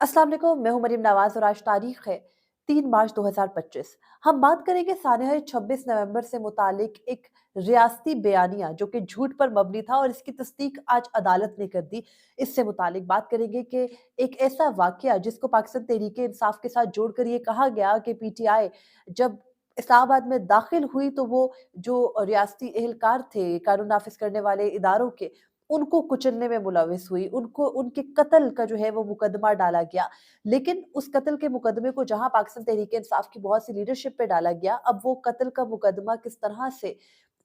अस्सलाम वालेकुम, मैं हूं मरीम नवाज और आज तारीख है 3 मार्च 2025। हम बात करेंगे सानहा 26 नवंबर से मुतालिक एक रियासती बयानिया जो कि झूठ पर मबनी था और इसकी तस्दीक आज अदालत ने कर दी। इससे मुतालिक बात करेंगे कि एक ऐसा वाकया जिसको पाकिस्तान तहरीक इंसाफ के साथ जोड़कर ये कहा गया कि पीटीआई जब इस्लामाबाद में दाखिल हुई तो वो जो रियासती एहलकार थे कानून नाफिज करने वाले इदारों के, उनको कुचलने में मुलविस हुई, उनको उनके कत्ल का जो है वो मुकदमा डाला गया। लेकिन उस कत्ल के मुकदमे को जहाँ पाकिस्तान तहरीक इंसाफ की बहुत सी लीडरशिप पे डाला गया, अब वो कत्ल का मुकदमा किस तरह से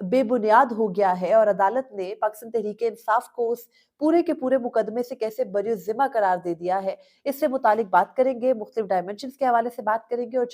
बेबुनियाद हो गया है और अदालत ने पाकिस्तान तहरीक इंसाफ को उस पूरे के पूरे मुकदमे से कैसे बरी-ज़िम्मा करार दे दिया है, इससे मुतालिक बात करेंगे, मुख्तलिफ डायमेंशंस के हवाले से बात करेंगे और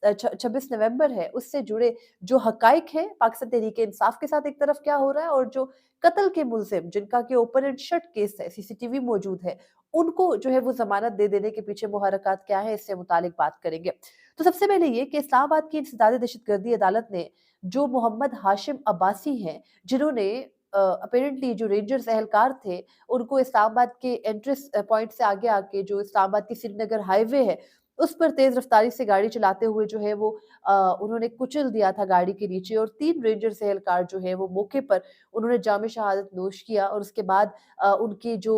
26 नवंबर है, उससे जुड़े जो हक़ाइक़ हैं, पाकिस्तान तहरीक इंसाफ के साथ एक तरफ क्या हो रहा है और जो कत्ल के मुल्ज़िम जिनका कि ओपन एंड शट केस है, सीसीटीवी मौजूद है, उनको जो है वो ज़मानत दे देने के पीछे मुहर्रकात क्या है, इससे मुतालिक बात करेंगे। तो सबसे पहले ये कि इस्लामाबाद की इंसदाद दहशतगर्दी अदालत ने जो मोहम्मद हाशिम अब्बासी हैं, जिन्होंने अपैरेंटली जो रेंजर्स एहलकार थे, उनको इस्लामाबाद के एंट्रेंस पॉइंट से आगे आके जो इस्लामाबाद की श्रीनगर हाईवे है, उस पर तेज़ रफ़्तारी से गाड़ी चलाते हुए जो है वो उन्होंने कुचल दिया था गाड़ी के नीचे और 3 रेंजर्स एहलकार जो है वो मौके पर उन्होंने जाम शहादत नोश किया और उसके बाद उनकी जो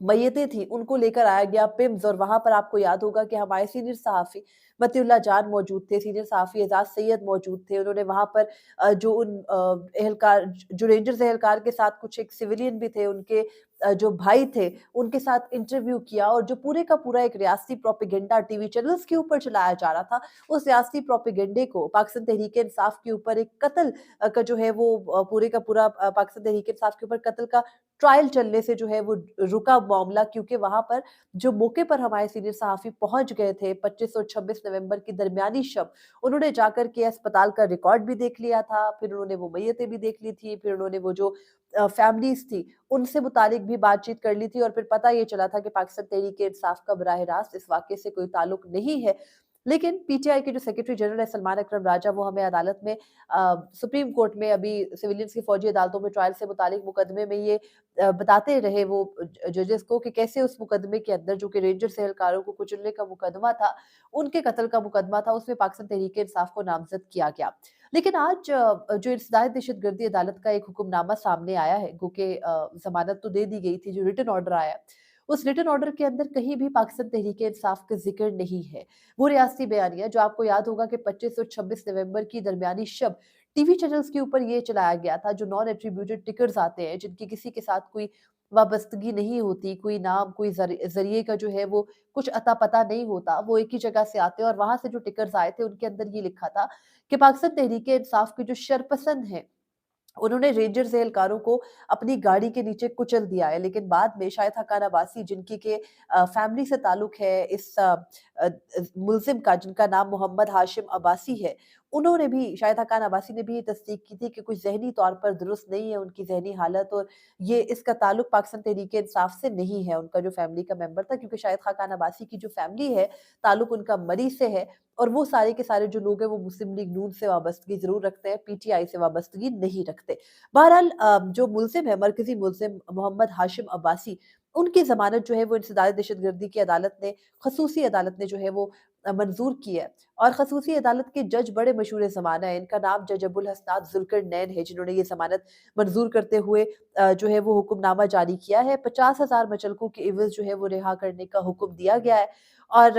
मैयतें थी, उनको लेकर आया गया पिम्स और वहाँ पर आपको याद होगा कि हमारे सीनियर सहाफ़ी मतीउल्लाह जान मौजूद थे, सीनियर सहाफ़ी एजाज़ सैयद मौजूद थे। उन्होंने वहाँ पर जो उन एहलकार जो रेंजर्स एहलकार के साथ कुछ एक सिविलियन भी थे, उनके जो भाई थे, उनके साथ इंटरव्यू किया और जो पूरे का पूरा एक रियासती प्रोपेगेंडा टीवी चैनल्स के ऊपर चलाया जा रहा था, उस रियासती प्रोपेगेंडे को पाकिस्तान तहरीक इंसाफ के ऊपर एक कत्ल का जो है वो पूरे का पूरा पाकिस्तान तहरीक इंसाफ के ऊपर कत्ल का ट्रायल चलने से जो है वो रुका मामला क्योंकि वहाँ पर जो मौके पर हमारे सीनियर सहाफ़ी पहुँच गए थे 25 और 26 नवंबर की दरमियानी शब, उन्होंने जाकर के अस्पताल का रिकॉर्ड भी देख लिया था, फिर उन्होंने वो मैयतें भी देख ली थी, फिर उन्होंने वो जो फैमिलीज़ थी, उनसे मुतालिक भी बातचीत कर ली थी और फिर पता ये चला था कि पाकिस्तान तहरीक इंसाफ का बराह रास्त इस वाक़ये से कोई ताल्लुक नहीं है। लेकिन पीटीआई के जो सेक्रेटरी जनरल है सलमान अकरम राजा वो हमें अदालत में सुप्रीम कोर्ट में अभी सिविलियंस की फौजी अदालतों में ट्रायल से मुतालिक मुकदमे में ये बताते रहे वो जजेस को कि कैसे उस मुकदमे के अंदर जो कि रेंजर्स एहलकारों को कुचलने का मुकदमा था, उनके कत्ल का मुकदमा था, उसमें पाकिस्तान तहरीक इंसाफ को नामज़द किया गया। लेकिन आज जो इंसदाद दहशतगर्दी अदालत का एक हुक्मनामा सामने आया है, गो के ज़मानत तो दे दी गई थी, जो रिटन ऑर्डर आया है, उस रिटन ऑर्डर के अंदर कहीं भी पाकिस्तान तहरीक इंसाफ का ज़िक्र नहीं है। वो रियासती बयानिया जो आपको याद होगा कि 25 और 26 नवंबर की दरमियानी शब टीवी चैनल्स के ऊपर ये चलाया गया था, जो नॉन एट्रिब्यूटेड टिकर्स आते हैं, जिनकी किसी के साथ कोई वाबस्तगी नहीं होती, कोई नाम, कोई ज़रिए का जो है वो कुछ अता-पता नहीं होता, वो एक ही जगह से आते हैं और वहाँ से जो टिकर्स आए थे, उनके अंदर ये लिखा था कि पाकिस्तान तहरीक इंसाफ के जो शरपसंद हैं, उन्होंने रेंजर्स एहलकारों को अपनी गाड़ी के नीचे कुचल दिया है, लेकिन बाद में शायद हक़ान अब्बासी जिनकी के फैमिली से ताल्लुक है इस मुल्ज़िम का जिनका नाम मोहम्मद हाशिम अब्बासी है, उन्होंने भी शायद हक़ान अब्बासी ने भी ये तस्दीक की थी कि कुछ ज़हनी तौर पर दुरुस्त नहीं है उनकी ज़हनी हालत और ये इसका ताल्लुक पाकिस्तान तहरीक इंसाफ से नहीं है, उनका जो फैमिली का मेंबर था क्योंकि शायद हक़ान अब्बासी की जो फैमिली है, ताल्लुक उनका मरी से है और वो सारे के सारे जो लोग हैं वो मुस्लिम लीग नून से वाबस्तगी ज़रूर रखते हैं, पीटीआई से वाबस्तगी नहीं रखते। बहरहाल जो मुल्ज़िम है, मरकज़ी मुल्ज़िम मोहम्मद हाशिम अब्बासी, उनकी ज़मानत जो है वो इंसदाद दहशतगर्दी की अदालत ने ख़ुसूसी अदालत ने जो है वो मंज़ूर की है और ख़ुसूसी अदालत के जज बड़े मशहूर ज़माना है। इनका नाम जज अबुल हसनात ज़ुल्करनैन है, जिन्होंने ये ज़मानत मंज़ूर करते हुए जो है वो हुक्मनामा जारी किया है। 50,000 मुचलकों के इवज़ जो है वो रिहा करने का हुक्म दिया गया है और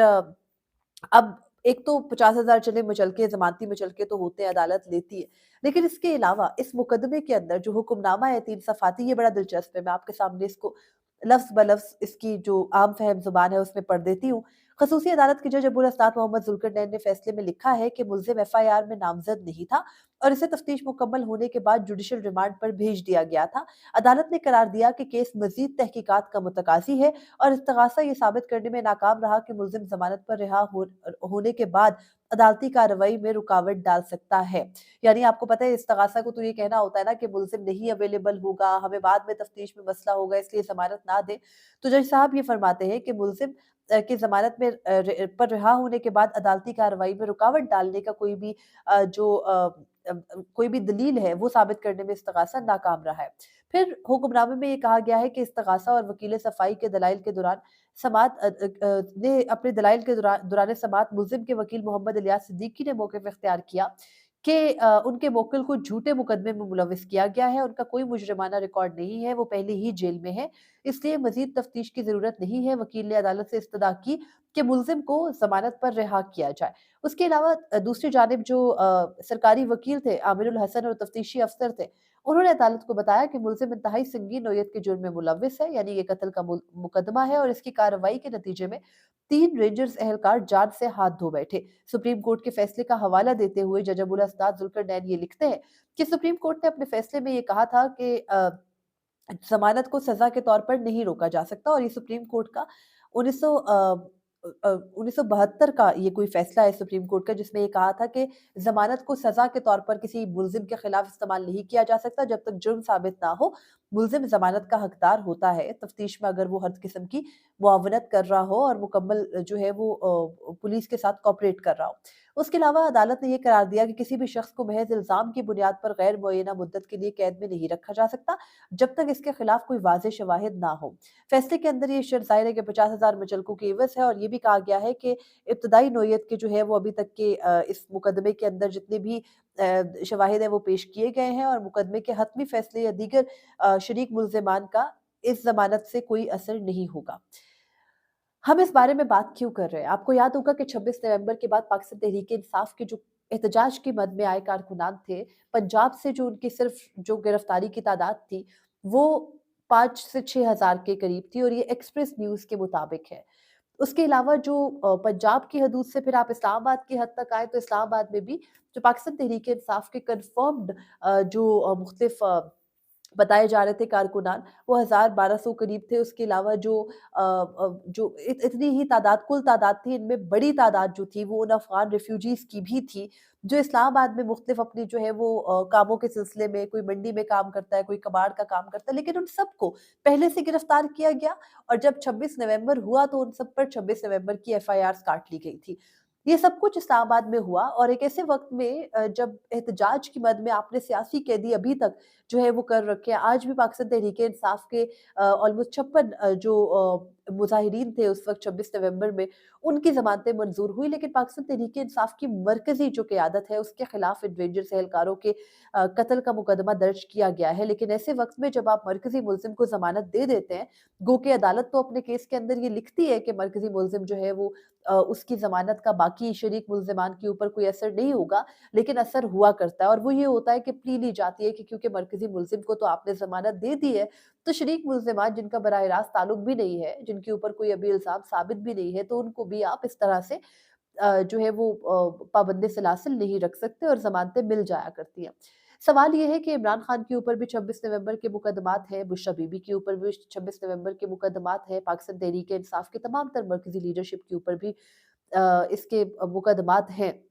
अब एक तो 50,000 चले मुचलके, ज़मानती मुचलके तो होते हैं, अदालत लेती है। लेकिन इसके अलावा इस मुकदमे के अंदर जो हुक्मनामा है 3 सफ़ाती, ये बड़ा दिलचस्प है। मैं आपके सामने इसको लफ्ज़ ब लफ्ज़ इसकी जो आम फ़हम ज़ुबान है उसमें पढ़ देती हूँ। ख़ुसूसी अदालत के जज अबुल हसनात मोहम्मद ज़ुल्करनैन ने फ़ैसले में लिखा है कि मुल्ज़िम एफ़आईआर में नामज़द नहीं था और इसे तफ़्तीश मुकम्मल होने के बाद जुडिशल रिमांड पर भेज दिया गया था। अदालत ने करार दिया कि केस मज़ीद तहकीकात का मुतकाज़ी है और इस्तग़ासा ये साबित करने में नाकाम रहा कि मुल्ज़िम ज़मानत पर रिहा होने के बाद अदालती कार्रवाई में रुकावट डाल सकता है। यानी आपको पता है इस्तग़ासा को तो ये कहना होता है ना कि मुल्ज़िम नहीं अवेलेबल होगा, हमें बाद में तफ़्तीश में मसला होगा इसलिए ज़मानत ना दें। तो जज साहब ये फ़रमाते हैं कि मुल्ज़िम की ज़मानत में पर रिहा होने के बाद अदालती कार्रवाई में रुकावट डालने का कोई भी जो कोई भी दलील है वो साबित करने में इस्तग़ासा नाकाम रहा है। फिर हुक्मनामे में ये कहा गया है कि इस्तग़ासा और वकील सफ़ाई के दलाइल के दौरान ने अपने दलाइल के दौरान समाअत मुल्ज़िम के वकील मोहम्मद इलियास सिद्दीकी ने मौक़िफ़ इख्तियार किया कि उनके मुवक्किल को झूठे मुकदमे में मुलव्विस किया गया है, उनका कोई मुजरिमाना रिकॉर्ड नहीं है, वो पहले ही जेल में है, इसलिए मज़ीद तफ्तीश की ज़रूरत नहीं है। वकील ने अदालत से इस्तदा की कि मुल्ज़िम को ज़मानत पर रिहा किया जाए। उसके अलावा दूसरी जानिब जो सरकारी वकील थे, आमिरुल हसन और तफ्तीशी अफ़सर थे, उन्होंने अदालत को बताया कि मुल्ज़िम इंतहाई संगीन नौइयत के जुर्म में मुलव्विस है, यानी ये कत्ल का मुकदमा है और इसकी कार्रवाई के नतीजे में 3 रेंजर्स एहलकार जान से हाथ धो बैठे। सुप्रीम कोर्ट के फैसले का हवाला देते हुए जज अबुल असनाद ज़ुल्करनैन ये लिखते हैं कि सुप्रीम कोर्ट ने अपने फैसले में ये कहा था कि ज़मानत को सज़ा के तौर पर नहीं रोका जा सकता और ये सुप्रीम कोर्ट का 1972 का ये कोई फैसला है सुप्रीम कोर्ट का, जिसमें ये कहा था कि ज़मानत को सज़ा के तौर पर किसी मुल्ज़िम के खिलाफ इस्तेमाल नहीं किया जा सकता जब तक जुर्म साबित ना हो। मुल्ज़िम ज़मानत का हकदार होता है तफ्तीश में अगर वो हर किस्म की मुआवनत कर रहा हो और मुकम्मल जो है वो पुलिस के साथ कोऑपरेट कर रहा हो। उसके अलावा अदालत ने ये करार दिया कि किसी भी शख्स को महज़ इल्ज़ाम की बुनियाद पर गैर मुअय्यना मुद्दत के लिए कैद में नहीं रखा जा सकता, जब तक इसके खिलाफ कोई वाज़ेह शवाहिद ना हो। फैसले के अंदर ये शर्त ज़ाहिर है कि 50,000 मुचलकों की एवज़ है और ये भी कहा गया है कि इब्तदाई नौइयत के जो है वो अभी तक के इस मुकदमे के अंदर जितने भी शवाहिद हैं वो पेश किए गए हैं और मुकदमे के हतमी फैसले या दीगर शरीक मुल्ज़िमान का इस ज़मानत से कोई असर नहीं होगा। हम इस बारे में बात क्यों कर रहे हैं? आपको याद होगा कि 26 नवंबर के बाद पाकिस्तान तहरीक-ए-इंसाफ के जो एहतजाज की मद में आए कारकुनान थे, पंजाब से जो उनकी सिर्फ़ जो गिरफ्तारी की तादाद थी, वो 5 से 6 हज़ार के करीब थी और ये एक्सप्रेस न्यूज़ के मुताबिक है। उसके अलावा जो पंजाब की हदूद से फिर आप इस्लामाबाद की हद तक आए, तो इस्लामाबाद में भी जो पाकिस्तान तहरीक-ए-इंसाफ के कन्फर्म्ड जो मुख्तलिफ़ बताए जा रहे थे कारकुनान, वो 1000-1200 करीब थे। उसके अलावा जो इतनी ही तादाद कुल तादाद थी, इनमें बड़ी तादाद जो थी, वो उन अफ़गान रिफ्यूजीज़ की भी थी, जो इस्लामाबाद में मुख्तलिफ़ अपनी जो है वो कामों के सिलसिले में कोई मंडी में काम करता है, कोई कबाड़ का काम करता है, लेकिन उन सबको पहले से गिरफ्तार किया गया और जब 26 नवंबर हुआ, तो उन सब पर 26 नवंबर की एफआईआर्स काट ली गई थी। ये सब कुछ इस्लामाबाद में हुआ और एक ऐसे वक़्त में जब एहतजाज की मद में आपने सियासी कैदी अभी तक जो है वो कर रखे हैं। आज भी पाकिस्तान तहरीक-ए-इंसाफ के ऑलमोस्ट 56 जो मुज़ाहिरीन थे उस वक़्त 26 नवंबर में, उनकी ज़मानतें मंज़ूर हुई, लेकिन पाकिस्तान तहरीक-ए-इंसाफ की मरकज़ी जो क़यादत है, उसके खिलाफ इन रेंजर्स एहलकारों के कत्ल का मुकदमा दर्ज किया गया है। लेकिन ऐसे वक़्त में जब आप मरकज़ी मुल्ज़िम को ज़मानत दे देते हैं, गो कि अदालत तो अपने केस के अंदर ये लिखती है कि मरकज़ी मुल्ज़िम जो है वो उसकी ज़मानत का बाकी शरीक मुल्ज़िमान के ऊपर कोई असर नहीं होगा, लेकिन असर हुआ करता है और वो ये होता है कि प्ली ली जाती है कि क्योंकि मरकज़ी मुल्ज़िम को तो आपने ज़मानत दे दी है, तो शरीक मुल्ज़िमान जिनका बराह रास्त ताल्लुक भी नहीं है, जिनके ऊपर कोई अभी इल्ज़ाम साबित भी नहीं है, तो उनको भी आप इस तरह से जो है वो पाबंद सलासिल नहीं रख सकते और ज़मानतें मिल जाया करती हैं। सवाल ये है कि इमरान खान के ऊपर भी 26 नवंबर के मुकदमात हैं, बुशरा बीबी के ऊपर भी 26 नवंबर के मुकदमात हैं, पाकिस्तान तहरीक-ए-इंसाफ के तमाम तर मरकज़ी लीडरशिप के ऊपर भी इसके मुकदमात हैं।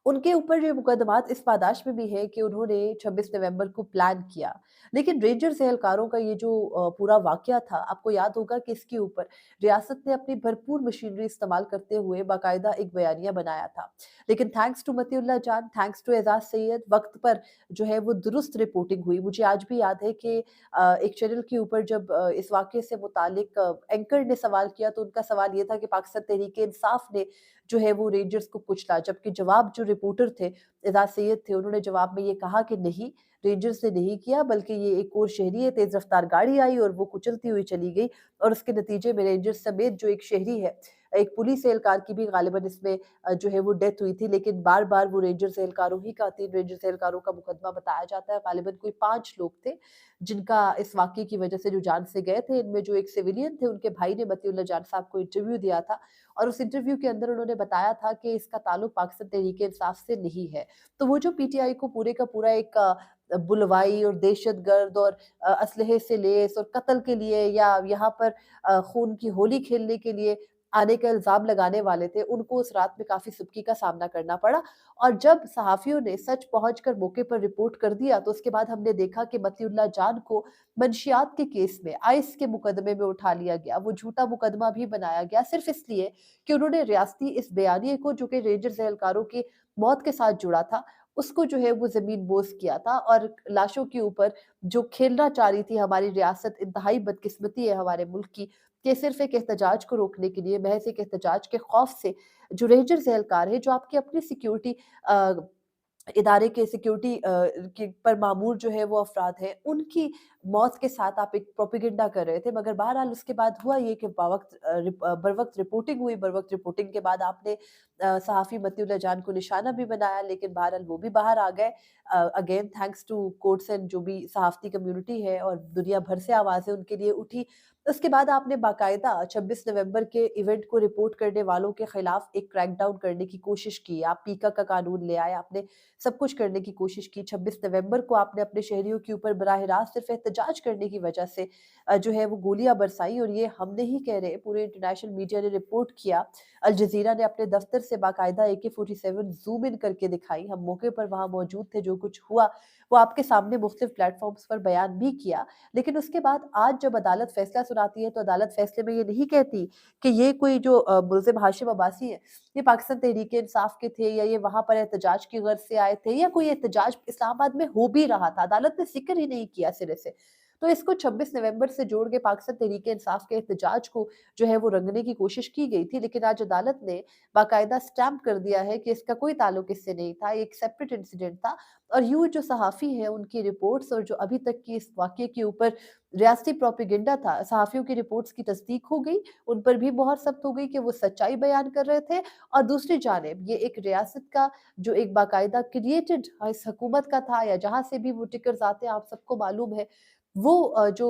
उनके ऊपर ये मुकदमात इस पादाश में भी है कि उन्होंने 26 नवंबर को प्लान किया। लेकिन रेंजर्स एहलकारों का ये जो पूरा वाक़या था, आपको याद होगा कि इसके ऊपर रियासत ने अपनी भरपूर मशीनरी इस्तेमाल करते हुए बाकायदा एक बयानिया बनाया था। लेकिन थैंक्स टू मतीउल्लाह जान, थैंक्स टू एजाज़ सैयद, वक़्त पर जो है वो दुरुस्त रिपोर्टिंग हुई। मुझे आज भी याद है कि एक चैनल के ऊपर जब इस वाक़ये से मुतालिक एंकर ने सवाल किया, तो उनका सवाल ये था कि पाकिस्तान तहरीक-ए-इंसाफ ने जो है वो रेंजर्स को कुचला, जबकि जवाब जो रिपोर्टर थे, एजाज़ सैयद थे, उन्होंने जवाब में ये कहा कि नहीं, रेंजर्स ने नहीं किया बल्कि ये एक और शहरी है, तेज़ रफ़्तार गाड़ी आई और वो कुचलती हुई चली गई और उसके नतीजे में रेंजर्स समेत जो एक शहरी है, एक पुलिस एहलकार की भी ग़ालिबन इसमें जो है वो डेथ हुई थी, लेकिन बार-बार वो रेंजर्स एहलकारों ही का 3 रेंजर्स एहलकारों का मुकदमा बताया जाता है। ग़ालिबन कोई 5 लोग थे, जिनका इस वाक़ये की वजह से जो जान से गए थे। इनमें जो एक सिविलियन थे, उनके भाई ने मतीउल्लाह जान साहब को इंटरव्यू दिया था और उस इंटरव्यू के अंदर उन्होंने बताया था कि इसका ताल्लुक पाकिस्तान तहरीक-ए-इंसाफ से नहीं है। तो वो जो पीटीआई को पूरे का पूरा एक बुलवाई और दहशतगर्द और असलहे से लैस और कत्ल के लिए या यहाँ पर खून की होली खेलने के लिए आने का इल्ज़ाम लगाने वाले थे, उनको उस रात में काफ़ी सिबकी का सामना करना पड़ा और जब सहाफ़ियों ने सच पहुँचकर मौके पर रिपोर्ट कर दिया, तो उसके बाद हमने देखा कि मतीउल्लाह जान को मंशियात के केस में, आइस के मुकदमे में उठा लिया गया। वो झूठा मुकदमा भी बनाया गया सिर्फ़ इसलिए कि उन्होंने रियासती इस बयानिए को, जो कि रेंजर्स एहलकारों की मौत के साथ जुड़ा था, اس کو जो है वो ज़मीन बोस किया था और लाशों के ऊपर जो खेलना चाह रही थी हमारी रियासत, इंतहाई बदकिस्मती है हमारे मुल्क की कि सिर्फ़ एक एहतजाज को रोकने के लिए, महज़ एक एहतजाज के खौफ से जो रेंजर्स एहलकार हैं, जो आपकी अपनी सिक्योरिटी अ, इदारे के सिक्योरिटी के पर मामूर जो है वो अफ़राद हैं, उनकी मौत के साथ आप एक प्रोपेगेंडा कर रहे थे। मगर बहरहाल उसके बाद हुआ ये कि बरवक़्त रिपोर्टिंग हुई, बरवक़्त रिपोर्टिंग के बाद आपने सहाफ़ी मतीउल्लाह जान को निशाना भी बनाया, लेकिन बहरहाल वो भी बाहर आ गए। Again thanks to courts and जो भी सहाफ़ती कम्युनिटी है और दुनिया भर से आवाज़ें उनके लिए उठी। उसके बाद आपने बाकायदा 26 नवंबर के इवेंट को रिपोर्ट करने वालों के खिलाफ एक क्रैकडाउन करने की कोशिश की। आप पीका का कानून ले आए, आपने सब कुछ करने की कोशिश की। 26 नवंबर को आपने अपने शहरियों के ऊपर बराह रास्त सिर्फ़ एहतजाज करने की वजह से जो है वो गोलियाँ बरसाई और ये हम नहीं कह रहे, पूरे इंटरनेशनल मीडिया ने रिपोर्ट किया। अल जज़ीरा ने अपने दफ़्तर से बाकायदा AK-47 ज़ूम इन करके दिखाई। हम मौके पर वहाँ मौजूद थे, जो कुछ हुआ वो आपके सामने मुख्तलिफ़ प्लेटफ़ॉर्म्स पर बयान भी किया। लेकिन उसके बाद आज जब अदालत फ़ैसला सुनाती है, तो अदालत फ़ैसले में ये नहीं कहती कि ये कोई जो मुल्ज़िम हाशिम अब्बासी है, ये पाकिस्तान तहरीक-ए-इंसाफ के थे या ये वहाँ पर एहतजाज की गर्ज़ से आए थे या कोई एहतजाज इस्लामाबाद में हो भी रहा था, अदालत ने ज़िक्र ही नहीं किया सिरे से। तो इसको 26 नवंबर से जोड़ के पाकिस्तान तहरीक-ए-इंसाफ के एहतजाज को जो है वो रंगने की कोशिश की गई थी, लेकिन आज अदालत ने बाकायदा स्टैम्प कर दिया है कि इसका कोई ताल्लुक इससे नहीं था, ये एक सेपरेट इंसिडेंट था और यूँ जो सहाफ़ी हैं, उनकी रिपोर्ट्स और जो अभी तक की इस वाक़ये के ऊपर रियासती प्रोपेगेंडा था, सहाफ़ियों की रिपोर्ट्स की तस्दीक हो गई, उन पर भी मोहर सख्त हो गई कि वो सच्चाई बयान कर रहे थे और दूसरी जानिब ये एक रियासत का जो एक बाकायदा क्रिएटेड इस हुकूमत का था या जहाँ से भी वो टिकर्स आते हैं, आप सबको मालूम है, वो जो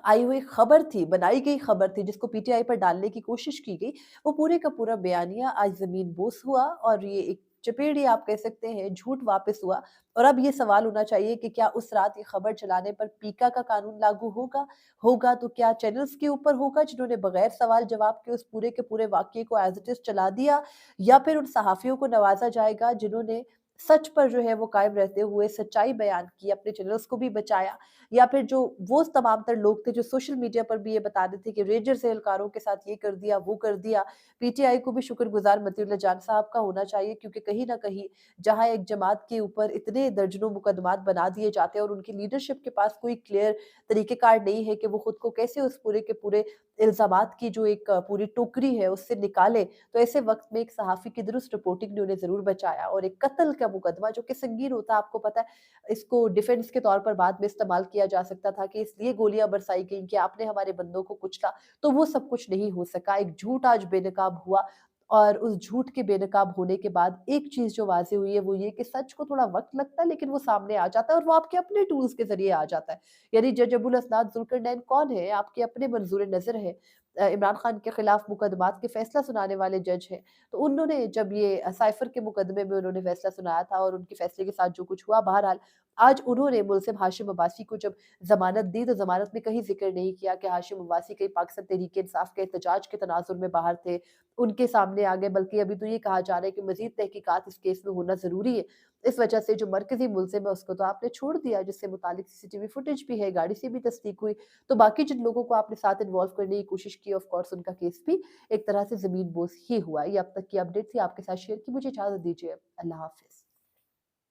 आई हुई खबर थी, बनाई गई खबर थी जिसको पीटीआई पर डालने की कोशिश की गई, वो पूरे का पूरा बयानिया आज ज़मीन बोस हुआ और ये एक चपेड़ आप कह सकते हैं, झूठ वापस हुआ और अब ये सवाल होना चाहिए कि क्या उस रात ये खबर चलाने पर पीका का कानून लागू होगा? होगा तो क्या चैनल्स के ऊपर होगा जिन्होंने बगैर सवाल जवाब के उस पूरे के पूरे वाक़ये को एज़ इट इज़ चला दिया या फिर उन सहाफ़ियों को नवाज़ा जाएगा जिन्होंने सच पर जो है वो कायम रहते हुए सच्चाई बयान की, अपने चैनल्स को भी बचाया या फिर जो वो तमाम तर लोग थे जो सोशल मीडिया पर भी ये बता रहे थे कि रेंजर्स एहलकारों के साथ ये कर दिया, वो कर दिया। पीटीआई को भी शुक्रगुज़ार मतीउल्लाह जान साहब का होना चाहिए क्योंकि कहीं न कहीं जहाँ एक जमात के ऊपर इतने दर्जनों मुकदमात बना दिए जाते हैं और उनकी लीडरशिप के पास कोई क्लियर तरीक़ेकार नहीं है कि वो खुद को कैसे उस पूरे के पूरे इल्ज़ामात की जो एक पूरी टोकरी है उससे निकालें। तो ऐसे वक़्त में एक सहाफ़ी की दुरुस्त रिपोर्टिंग ने उन्हें ज़रूर बचाया और एक कत्ल का मुकदमा जो कि संगीन होता है, आपको पता है इसको डिफेंस के तौर पर बाद में इस्तेमाल किया जा सकता था कि इसलिए गोलियाँ बरसाई गईं कि आपने हमारे बंदों को कुचला, तो वो सब कुछ नहीं हो सका। एक झूठ आज बेनकाब हुआ और उस झूठ के बेनकाब होने के बाद एक चीज़ जो वाज़िह हुई है वो ये कि सच को थोड़ा वक़्त लगता है लेकिन वो सामने आ जाता है और वो आपके अपने टूल्स के ज़रिए आ जाता है। यानी जज अबुल असनाद ज़ुल्करनैन कौन है? आपके अपने मंज़ूर नज़र हैं। इमरान खान के खिलाफ मुकदमात के फैसला सुनाने वाले जज हैं। तो उन्होंने जब ये साइफ़र के मुकदमे में उन्होंने फैसला सुनाया था और उनके फैसले के साथ जो कुछ हुआ बहरहाल आज उन्होंने मुल्ज़िम हाशिम अब्बासी को जब ज़मानत दी तो ज़मानत में कहीं ज़िक्र नहीं किया कि हाशिम अब्बासी कहीं पाकिस्तान तहरीक-ए-इंसाफ के एहतजाज के तनाज़ुर में बाहर थे, उनके सामने आ गए बल्कि अभी तो ये कहा जा रहा है कि मज़ीद तहकीकात इस केस में होना ज़रूरी है। इस वजह से जो मरकज़ी मुल्ज़िम है उसको तो आपने छोड़ दिया जिससे मुतालिक सीसीटीवी फुटेज भी है, गाड़ी से भी तस्दीक हुई। तो बाकी जिन लोगों को आपने साथ इन्वॉल्व करने की कोशिश की ऑफ कोर्स उनका केस भी एक तरह से ज़मीन बोस ही हुआ। ये अब तक की अपडेट थी आपके साथ शेयर की। मुझे इजाज़त दीजिए। अल्लाह हाफ़िज़।